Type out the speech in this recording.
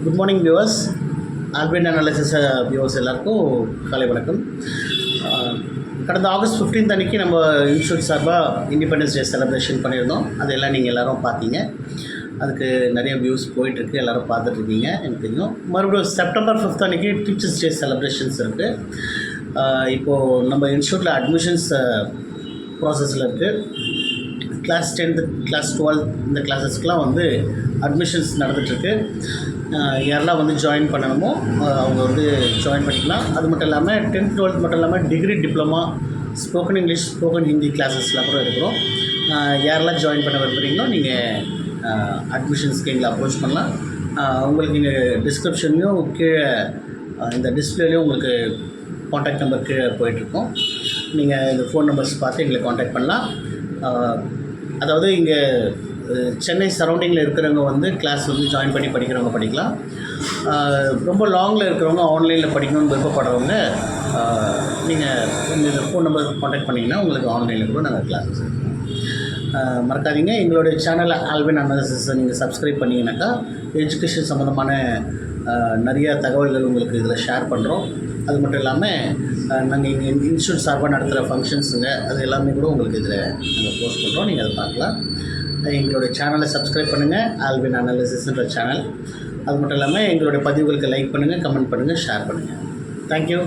Good morning viewers. Albin analysis viewers எல்லாருக்கும் காலை வணக்கம். கடந்த ஆகஸ்ட் 15 அன்றைக்கி நம்ம இன்ஸ்டியூட் சார்பாக இண்டிபெண்டன்ஸ் டே செலிப்ரேஷன் பண்ணியிருந்தோம். அதெல்லாம் நீங்கள் எல்லோரும் பார்த்தீங்க. அதுக்கு நிறைய வியூஸ் போயிட்டுருக்கு, எல்லோரும் பார்த்துட்ருக்கீங்க, எனக்கு தெரியும். மறுபடியும் செப்டம்பர் 5 அன்றைக்கி டீச்சர்ஸ் டே செலிப்ரேஷன்ஸ் இருக்குது. இப்போது நம்ம இன்ஸ்டியூட்டில் அட்மிஷன்ஸ் ப்ராசஸில் இருக்குது. கிளாஸ் 10th கிளாஸ் 12 இந்த கிளாஸஸ்க்கெலாம் வந்து அட்மிஷன்ஸ் நடந்துகிட்ருக்கு. யாரெல்லாம் வந்து ஜாயின் பண்ணணுமோ அவங்க வந்து ஜாயின் பண்ணிக்கலாம். அது மட்டும் இல்லாமல் 10th 12th மட்டும் இல்லாமல் degree, diploma, spoken English, spoken Hindi கிளாஸஸ்லாம் கூட இருக்கிறோம். யாரெல்லாம் ஜாயின் பண்ண விரும்புகிறீங்களோ நீங்கள் அட்மிஷன்ஸ்க்கு எங்களை அப்ரோச் பண்ணலாம். உங்களுக்கு இங்கே டிஸ்கிரிப்ஷன்லேயும் கீழே இந்த டிஸ்பிளேலையும் உங்களுக்கு காண்டாக்ட் நம்பர் கீழே போயிட்டுருக்கோம். நீங்கள் இந்த ஃபோன் நம்பர்ஸ் பார்த்து எங்களை காண்டாக்ட் பண்ணலாம். அதாவது இங்கே சென்னை சரௌண்டிங்கில் இருக்கிறவங்க வந்து கிளாஸ் வந்து ஜாயின் பண்ணி படிக்கிறவங்க படிக்கலாம். ரொம்ப லாங்கில் இருக்கிறவங்க ஆன்லைனில் படிக்கணும்னு விருப்பப்படுறவங்க நீங்கள் இந்த ஃபோன் நம்பர் காண்டாக்ட் பண்ணிங்கன்னா உங்களுக்கு ஆன்லைனில் கூட நாங்கள் கிளாஸஸ் மறக்காதீங்க. எங்களுடைய சேனலை ஆல்பின் அனாலிசிஸை நீங்கள் சப்ஸ்கிரைப் பண்ணிங்கனாக்கா எஜுகேஷன் சம்மந்தமான நிறைய தகவல்கள் உங்களுக்கு இதில் ஷேர் பண்ணுறோம். அது மட்டும் இல்லாமல் நாங்கள் இங்கே இன்ஸ்டியூட் சார்பாக நடத்துகிற ஃபங்க்ஷன்ஸுங்க அது எல்லாமே கூட உங்களுக்கு இதில் நாங்கள் போஸ்ட் பண்ணுறோம். நீங்கள் அதை பார்க்கலாம். எங்களுடைய சேனலை சப்ஸ்கிரைப் பண்ணுங்கள், ஆல்பின் அனாலிசிஸ்ன்ற சேனல். அது மட்டும் இல்லாமல் எங்களுடைய பதிவுகளுக்கு லைக் பண்ணுங்கள், கமெண்ட் பண்ணுங்கள், ஷேர் பண்ணுங்கள். தேங்க்யூ.